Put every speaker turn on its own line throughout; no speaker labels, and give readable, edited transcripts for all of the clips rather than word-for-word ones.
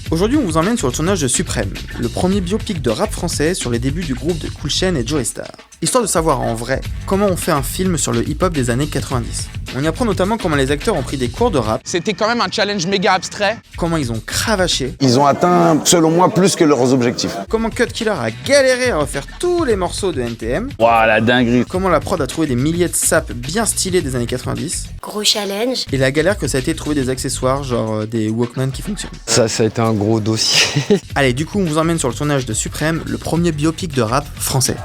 Aujourd'hui, on vous emmène sur le tournage de Suprême, le premier biopic de rap français sur les débuts du groupe de Cool Chain et Joey Starr. Histoire de savoir en vrai comment on fait un film sur le hip-hop des années 90. On y apprend notamment comment les acteurs ont pris des cours de rap.
C'était quand même un challenge méga abstrait.
Comment ils ont cravaché.
Ils ont atteint, selon moi, plus que leurs objectifs.
Comment Cut Killer a galéré à refaire tous les morceaux de NTM.
Waouh, la dinguerie.
Comment la prod a trouvé des milliers de saps bien stylés des années 90.
Gros challenge.
Et la galère que ça a été de trouver des accessoires, genre des Walkman qui fonctionnent.
Ça a été un gros dossier.
Allez, du coup, on vous emmène sur le tournage de Suprême, le premier biopic de rap français.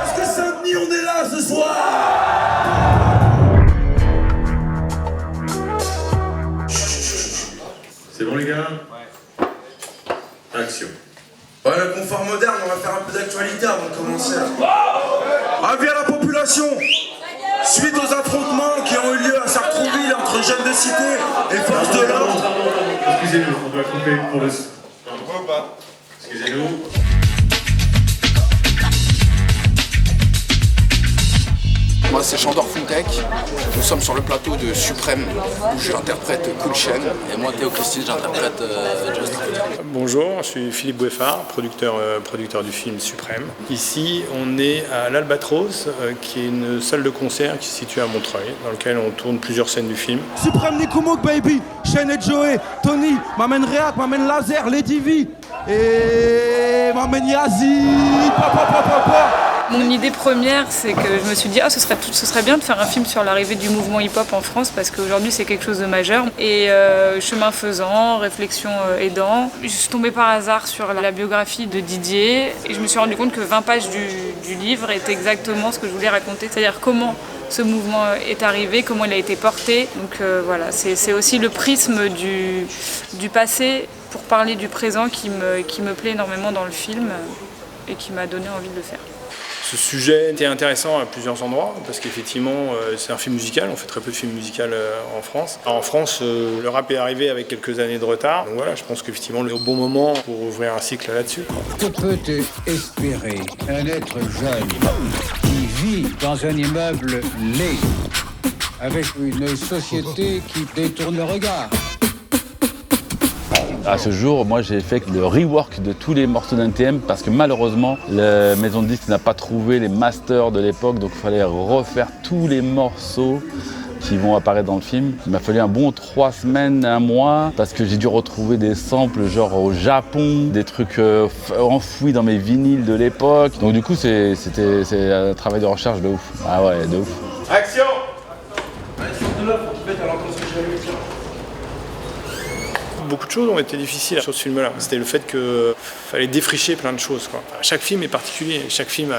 Est-ce que Saint-Denis, on est là ce soir? C'est bon les gars? Ouais. Action. Ouais, le confort moderne, on va faire un peu d'actualité avant de commencer. Avis à la population! Suite aux affrontements qui ont eu lieu à Sartrouville entre jeunes de cité et forces de l'ordre. Excusez-nous, on doit couper pour le... Pourquoi pas? Excusez-nous.
Moi c'est Chandor Funtek, nous sommes sur le plateau de Suprême où j'interprète Cool Chain et moi Théo Christine j'interprète Joey Starr.
Bonjour, je suis Philippe Boueffard, producteur du film Suprême. Ici on est à l'Albatros qui est une salle de concert qui se situe à Montreuil dans laquelle on tourne plusieurs scènes du film.
Suprême Nikumok baby, Chain et Joey, Tony, m'amène React, m'amène Laser, Lady V et m'amène Yazi, papa.
Mon idée première, c'est que je me suis dit ce serait bien de faire un film sur l'arrivée du mouvement hip-hop en France parce qu'aujourd'hui c'est quelque chose de majeur. Et chemin faisant, réflexion aidant, je suis tombée par hasard sur la biographie de Didier et je me suis rendu compte que 20 pages du livre étaient exactement ce que je voulais raconter, c'est-à-dire comment ce mouvement est arrivé, comment il a été porté. Donc voilà, c'est aussi le prisme du passé pour parler du présent qui me plaît énormément dans le film et qui m'a donné envie de le faire.
Ce sujet était intéressant à plusieurs endroits parce qu'effectivement c'est un film musical, on fait très peu de films musicaux en France. Alors, en France, le rap est arrivé avec quelques années de retard, donc voilà, je pense qu'effectivement le bon moment pour ouvrir un cycle là-dessus.
Que peut espérer un être jeune qui vit dans un immeuble laid avec une société qui détourne le regard?
À ce jour, moi j'ai fait le rework de tous les morceaux d'NTM parce que malheureusement, la maison de disques n'a pas trouvé les masters de l'époque, donc il fallait refaire tous les morceaux qui vont apparaître dans le film. Il m'a fallu un bon 3 semaines, 1 mois, parce que j'ai dû retrouver des samples genre au Japon, des trucs enfouis dans mes vinyles de l'époque. Donc du coup, c'est un travail de recherche de ouf. Ah ouais, de ouf.
Action!
Beaucoup de choses ont été difficiles sur ce film-là. C'était le fait qu'il fallait défricher plein de choses, quoi. Chaque film est particulier, chaque film a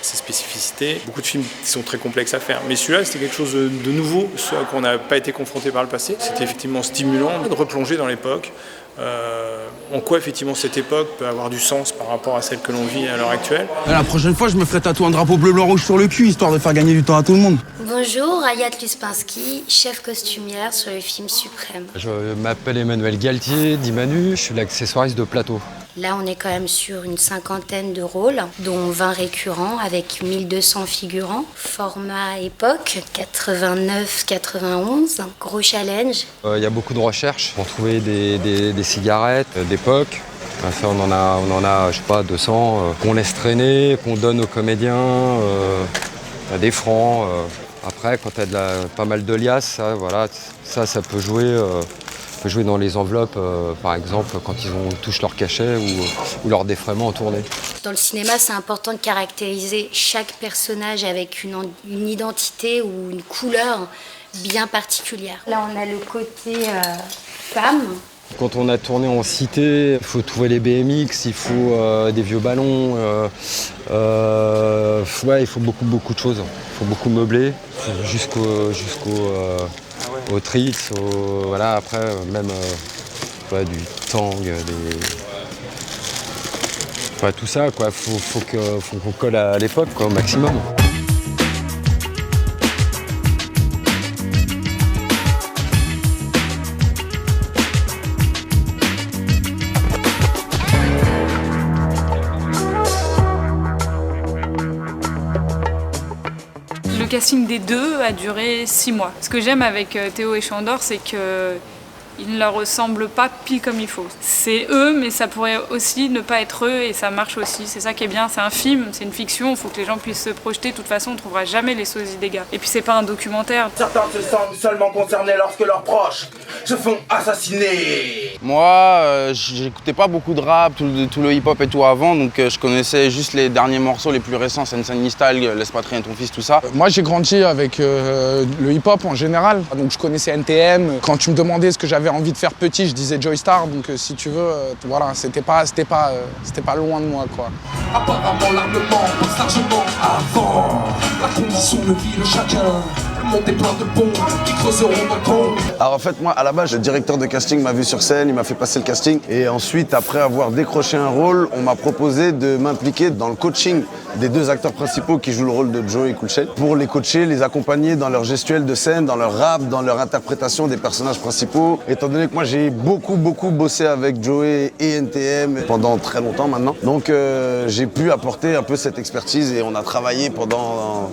ses spécificités. Beaucoup de films qui sont très complexes à faire. Mais celui-là, c'était quelque chose de nouveau, ce à quoi on n'a pas été confronté par le passé. C'était effectivement stimulant de replonger dans l'époque. En quoi effectivement cette époque peut avoir du sens par rapport à celle que l'on vit à l'heure actuelle.
La prochaine fois, je me ferai tatouer un drapeau bleu, blanc, rouge sur le cul, histoire de faire gagner du temps à tout le monde.
Bonjour, Ayat Luspinski, chef costumière sur le film Suprême.
Je m'appelle Emmanuel Galtier, dit Manu, je suis l'accessoiriste de plateau.
Là, on est quand même sur une 50aine de rôles, dont 20 récurrents avec 1200 figurants. Format époque, 89-91, gros challenge.
Il y a beaucoup de recherches pour trouver des cigarettes d'époque. Ça, on en a, je sais pas, 200 qu'on laisse traîner, qu'on donne aux comédiens, à des francs. Après, quand tu as pas mal de liasses, ça peut jouer. Jouer dans les enveloppes, par exemple, quand ils touchent leur cachet ou leur défraiement en tournée.
Dans le cinéma, c'est important de caractériser chaque personnage avec une identité ou une couleur bien particulière. Là, on a le côté femme.
Quand on a tourné en cité, il faut trouver les BMX, il faut des vieux ballons. Il faut beaucoup de choses. Il faut beaucoup meubler jusqu'au tricks, voilà, après même du tang, tout ça, quoi. Faut qu'on colle à l'époque, quoi, au maximum.
Le casting des deux a duré 6 mois. Ce que j'aime avec Théo et Chandor, c'est que Ils ne leur ressemblent pas pile comme il faut. C'est eux, mais ça pourrait aussi ne pas être eux et ça marche aussi. C'est ça qui est bien, c'est un film, c'est une fiction, il faut que les gens puissent se projeter. De toute façon, on ne trouvera jamais les sosies des gars. Et puis c'est pas un documentaire.
Certains se sentent seulement concernés lorsque leurs proches se font assassiner.
Moi, j'écoutais pas beaucoup de rap, tout le hip-hop et tout avant, donc je connaissais juste les derniers morceaux les plus récents, Sensei Style, Laisse pas traîner ton fils, tout ça.
Moi, j'ai grandi avec le hip-hop en général, donc je connaissais NTM. Quand tu me demandais ce que j'avais envie de faire petit, je disais Joey Star, donc si tu veux, voilà, c'était pas loin de moi, quoi.
Apparemment, l'armement passe largement avant la condition de vie de chacun. Le monde est plein de bombes qui creuseront nos tombes.
Alors en fait, moi, à la base, le directeur de casting m'a vu sur scène, il m'a fait passer le casting. Et ensuite, après avoir décroché un rôle, on m'a proposé de m'impliquer dans le coaching des deux acteurs principaux qui jouent le rôle de Joey et Cool Chain, pour les coacher, les accompagner dans leur gestuelle de scène, dans leur rap, dans leur interprétation des personnages principaux. Étant donné que moi, j'ai beaucoup bossé avec Joey et NTM pendant très longtemps maintenant. Donc j'ai pu apporter un peu cette expertise et on a travaillé pendant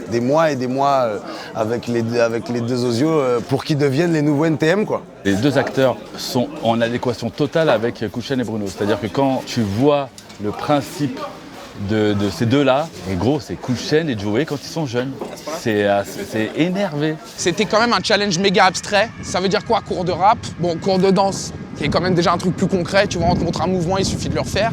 des mois et des mois avec les deux osios pour qu'ils deviennent les nouveaux NTM, quoi.
Les deux acteurs sont en adéquation totale avec Cool Chain et Bruno. C'est-à-dire que quand tu vois le principe de ces deux-là, en gros, c'est Cool Chain et Joey quand ils sont jeunes. C'est énervé.
C'était quand même un challenge méga abstrait. Ça veut dire quoi, cours de rap? Bon, cours de danse, qui est quand même déjà un truc plus concret. Tu vois, on te montre un mouvement, il suffit de le refaire.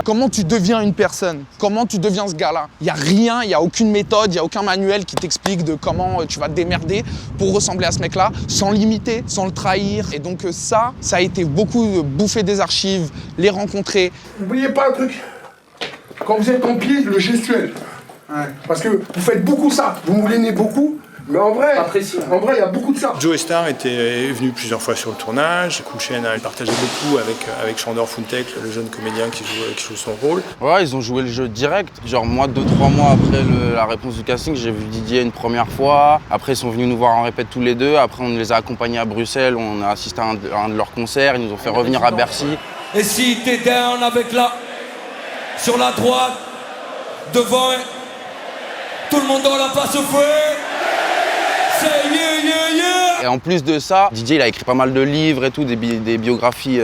Comment tu deviens une personne? Comment tu deviens ce gars-là? Il n'y a rien, il n'y a aucune méthode, il n'y a aucun manuel qui t'explique de comment tu vas te démerder pour ressembler à ce mec-là, sans l'imiter, sans le trahir. Et donc ça a été beaucoup bouffer des archives, les rencontrer.
N'oubliez pas un truc, quand vous êtes en pied, le gestuel. Ouais. Parce que vous faites beaucoup ça, vous moulinez beaucoup. Mais en vrai, il y a beaucoup de ça.
Joey Star est venu plusieurs fois sur le tournage. Cool Chain a partagé beaucoup avec Chandor Funtek, le jeune comédien qui joue son rôle.
Ouais, ils ont joué le jeu direct. Genre moi, 2-3 mois après la réponse du casting, j'ai vu Didier une première fois. Après, ils sont venus nous voir en répète tous les deux. Après, on les a accompagnés à Bruxelles. On a assisté à un de leurs concerts. Ils nous ont fait revenir à Bercy.
Et si t'es down avec sur la droite, devant, tout le monde dans la place au feu.
Et en plus de ça, Didier il a écrit pas mal de livres et tout, des biographies.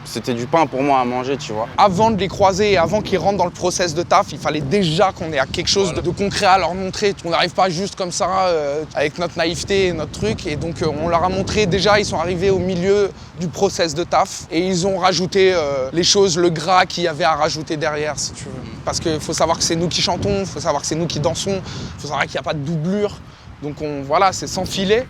C'était du pain pour moi à manger, tu vois.
Avant de les croiser et avant qu'ils rentrent dans le process de taf, il fallait déjà qu'on ait quelque chose de concret à leur montrer. On n'arrive pas juste comme ça avec notre naïveté et notre truc. Et donc on leur a montré déjà, ils sont arrivés au milieu du process de taf et ils ont rajouté les choses, le gras qu'il y avait à rajouter derrière, si tu veux. Parce qu'il faut savoir que c'est nous qui chantons, il faut savoir que c'est nous qui dansons, il faut savoir qu'il n'y a pas de doublure. Donc voilà, c'est sans filet.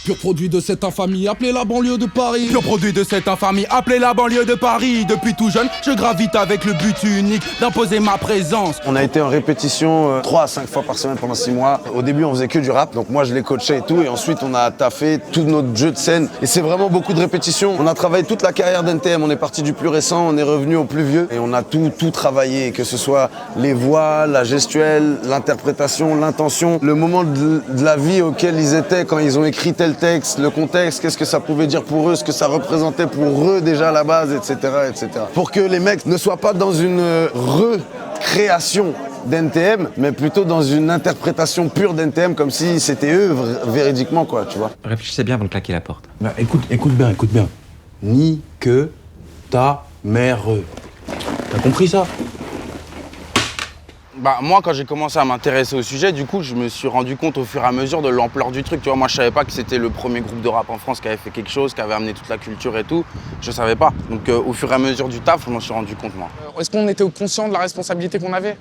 Pur produit de cette infamie, appelez la banlieue de Paris.
Pur produit de cette infamie, appelez la banlieue de Paris. Depuis tout jeune, je gravite avec le but unique d'imposer ma présence.
On a été en répétition 3 à 5 fois par semaine pendant 6 mois. Au début, on faisait que du rap, donc moi je les coachais et tout. Et ensuite, on a taffé tout notre jeu de scène. Et c'est vraiment beaucoup de répétitions. On a travaillé toute la carrière d'NTM. On est parti du plus récent, on est revenu au plus vieux. Et on a tout travaillé, que ce soit les voix, la gestuelle, l'interprétation, l'intention, le moment de la vie auquel ils étaient quand ils ont écrit tel texte, le contexte, qu'est-ce que ça pouvait dire pour eux, ce que ça représentait pour eux déjà à la base, etc., etc. Pour que les mecs ne soient pas dans une recréation d'NTM, mais plutôt dans une interprétation pure d'NTM, comme si c'était eux véridiquement, quoi, tu vois.
Réfléchissez bien avant de claquer la porte.
Bah, écoute bien. Ni que ta mère. T'as compris ça?
Bah moi quand j'ai commencé à m'intéresser au sujet, du coup je me suis rendu compte au fur et à mesure de l'ampleur du truc. Tu vois, moi je savais pas que c'était le premier groupe de rap en France qui avait fait quelque chose, qui avait amené toute la culture et tout. Je savais pas. Donc au fur et à mesure du taf, je m'en suis rendu compte moi.
Est-ce qu'on était conscient de la responsabilité qu'on avait?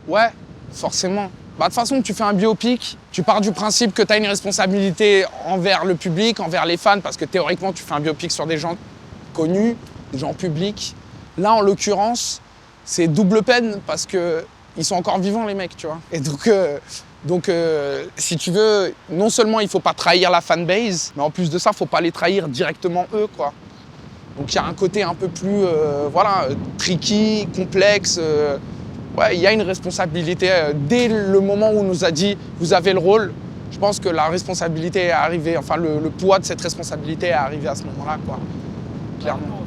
Ouais, forcément. Bah de toute façon, tu fais un biopic, tu pars du principe que tu as une responsabilité envers le public, envers les fans, parce que théoriquement tu fais un biopic sur des gens connus, des gens publics. Là en l'occurrence, c'est double peine parce que ils sont encore vivants les mecs, tu vois. Et donc si tu veux, non seulement il faut pas trahir la fanbase, mais en plus de ça, faut pas les trahir directement eux, quoi. Donc il y a un côté un peu plus, tricky, complexe. Ouais, il y a une responsabilité. Dès le moment où on nous a dit « vous avez le rôle », je pense que la responsabilité est arrivée, enfin le poids de cette responsabilité est arrivé à ce moment-là, quoi. Clairement.